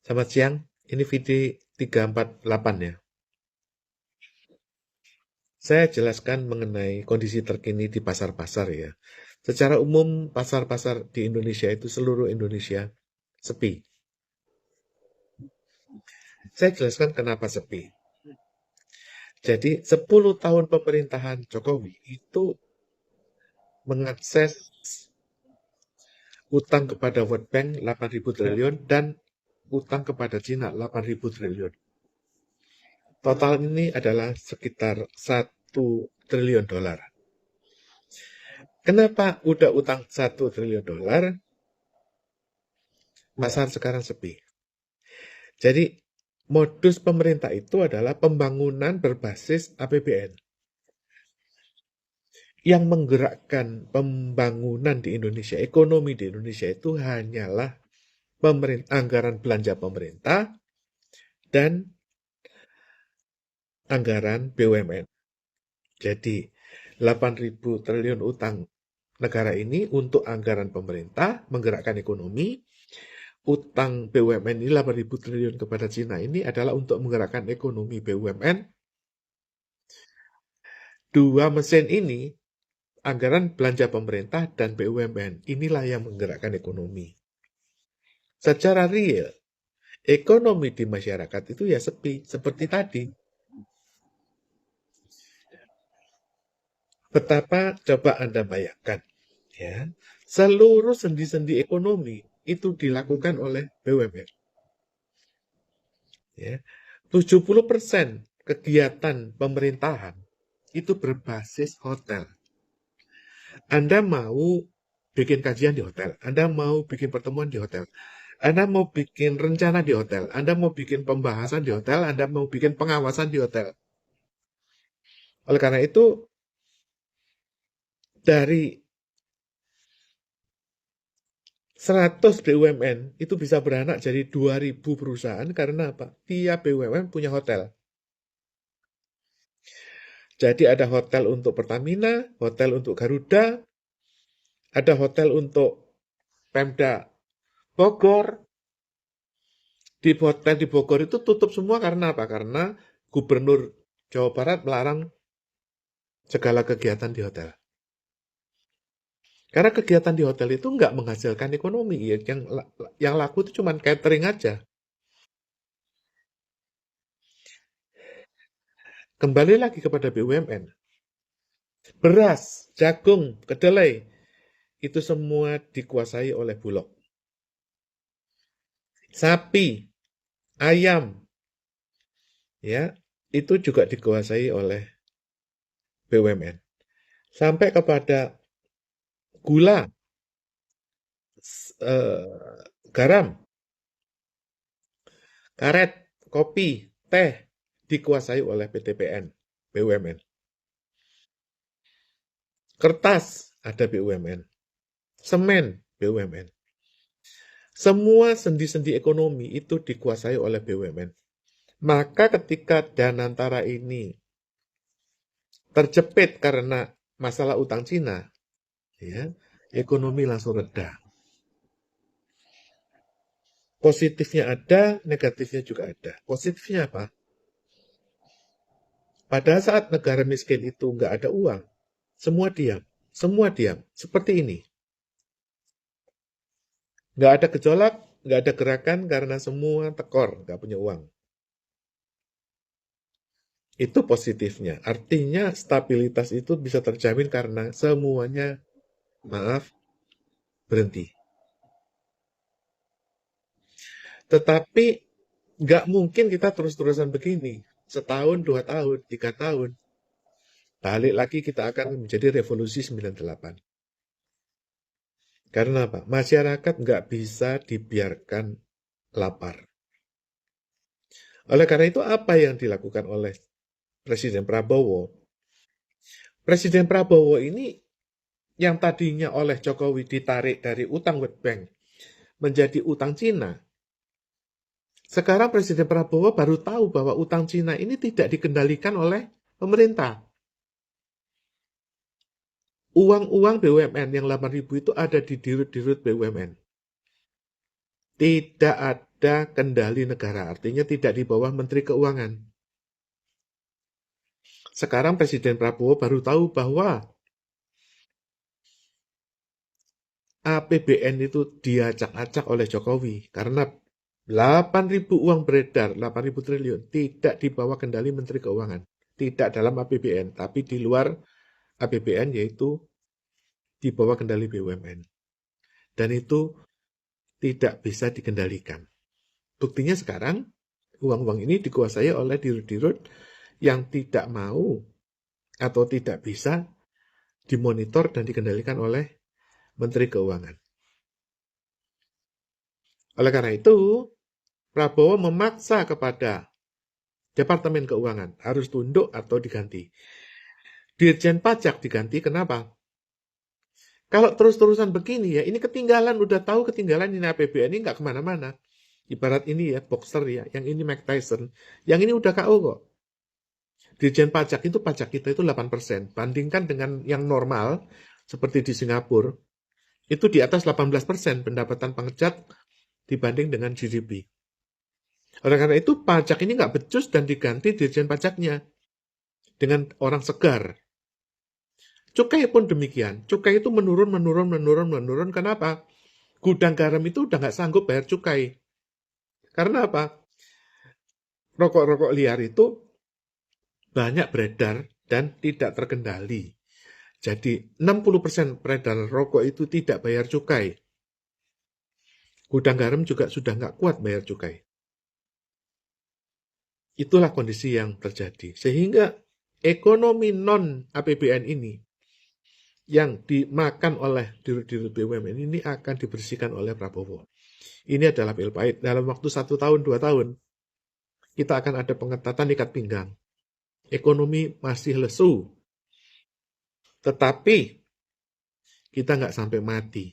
Selamat siang, ini VD348 ya. Saya jelaskan mengenai kondisi terkini di pasar-pasar ya. Secara umum, pasar-pasar di Indonesia itu seluruh Indonesia sepi. Saya jelaskan kenapa sepi. Jadi, 10 tahun pemerintahan Jokowi itu mengakses utang kepada World Bank 8.000 triliun dan utang kepada Cina 8.000 triliun. Total ini adalah sekitar 1 triliun dolar. Kenapa udah utang 1 triliun dolar, pasar sekarang sepi? Jadi modus pemerintah itu adalah pembangunan berbasis APBN. Yang menggerakkan pembangunan di Indonesia, ekonomi di Indonesia itu hanyalah anggaran belanja pemerintah dan anggaran BUMN. Jadi 8.000 triliun utang negara ini untuk anggaran pemerintah menggerakkan ekonomi. Utang BUMN ini 8.000 triliun kepada Cina ini adalah untuk menggerakkan ekonomi BUMN. Dua mesin ini, anggaran belanja pemerintah dan BUMN, inilah yang menggerakkan ekonomi. Secara real, ekonomi di masyarakat itu ya sepi, seperti tadi. Betapa coba Anda bayangkan, ya, seluruh sendi-sendi ekonomi itu dilakukan oleh BUMN. Ya, 70% kegiatan pemerintahan itu berbasis hotel. Anda mau bikin kajian di hotel, Anda mau bikin pertemuan di hotel, Anda mau bikin rencana di hotel, Anda mau bikin pembahasan di hotel, Anda mau bikin pengawasan di hotel. Oleh karena itu, dari 100 BUMN itu bisa beranak jadi 2.000 perusahaan karena apa? Tiap BUMN punya hotel. Jadi ada hotel untuk Pertamina, hotel untuk Garuda, ada hotel untuk Pemda Bogor. Di hotel di Bogor itu tutup semua karena apa? Karena Gubernur Jawa Barat melarang segala kegiatan di hotel. Karena kegiatan di hotel itu nggak menghasilkan ekonomi. Ya. Yang laku itu cuma catering aja. Kembali lagi kepada BUMN. Beras, jagung, kedelai, itu semua dikuasai oleh Bulog. Sapi, ayam, ya, itu juga dikuasai oleh BUMN. Sampai kepada gula, garam, karet, kopi, teh, dikuasai oleh PTPN, BUMN. Kertas, ada BUMN. Semen, BUMN. Semua sendi-sendi ekonomi itu dikuasai oleh BUMN. Maka ketika Danantara ini terjepit karena masalah utang Cina, ya, ekonomi langsung reda. Positifnya ada, negatifnya juga ada. Positifnya apa? Pada saat negara miskin itu nggak ada uang, semua diam. Semua diam. Seperti ini. Nggak ada gejolak, nggak ada gerakan karena semua tekor, nggak punya uang. Itu positifnya. Artinya stabilitas itu bisa terjamin karena semuanya, maaf, berhenti. Tetapi nggak mungkin kita terus-terusan begini. Setahun, 2 tahun, 3 tahun. Balik lagi kita akan menjadi revolusi 98. Karena apa? Masyarakat nggak bisa dibiarkan lapar. Oleh karena itu apa yang dilakukan oleh Presiden Prabowo? Presiden Prabowo ini yang tadinya oleh Jokowi ditarik dari utang World Bank menjadi utang Cina. Sekarang Presiden Prabowo baru tahu bahwa utang Cina ini tidak dikendalikan oleh pemerintah. Uang-uang BUMN yang 8.000 itu ada di dirut-dirut BUMN. Tidak ada kendali negara, artinya tidak di bawah Menteri Keuangan. Sekarang Presiden Prabowo baru tahu bahwa APBN itu diacak-acak oleh Jokowi karena 8.000 uang beredar, 8.000 triliun, tidak di bawah kendali Menteri Keuangan. Tidak dalam APBN, tapi di luar APBN, yaitu di bawah kendali BUMN. Dan itu tidak bisa dikendalikan. Buktinya sekarang, uang-uang ini dikuasai oleh dirut-dirut yang tidak mau atau tidak bisa dimonitor dan dikendalikan oleh Menteri Keuangan. Oleh karena itu, Prabowo memaksa kepada Departemen Keuangan harus tunduk atau diganti. Dirjen Pajak diganti, kenapa? Kalau terus-terusan begini ya, ini ketinggalan, udah tahu ketinggalan ini APBN ini nggak kemana-mana. Ibarat ini ya, boxer ya, yang ini Mike Tyson, yang ini udah KO kok. Dirjen Pajak itu pajak kita itu 8%, bandingkan dengan yang normal, seperti di Singapura, itu di atas 18% pendapatan pengecat dibanding dengan GDP. Oleh karena itu, pajak ini nggak becus dan diganti Dirjen Pajaknya dengan orang segar. Cukai pun demikian. Cukai itu menurun. Kenapa? Gudang garam itu udah nggak sanggup bayar cukai. Karena apa? Rokok-rokok liar itu banyak beredar dan tidak terkendali. Jadi 60% peredaran rokok itu tidak bayar cukai. Gudang garam juga sudah nggak kuat bayar cukai. Itulah kondisi yang terjadi. Sehingga ekonomi non-APBN ini yang dimakan oleh dirut-dirut BUMN ini akan dibersihkan oleh Prabowo. Ini adalah pil pahit. Dalam waktu 1 tahun, 2 tahun, kita akan ada pengetatan ikat pinggang. Ekonomi masih lesu. Tetapi kita nggak sampai mati.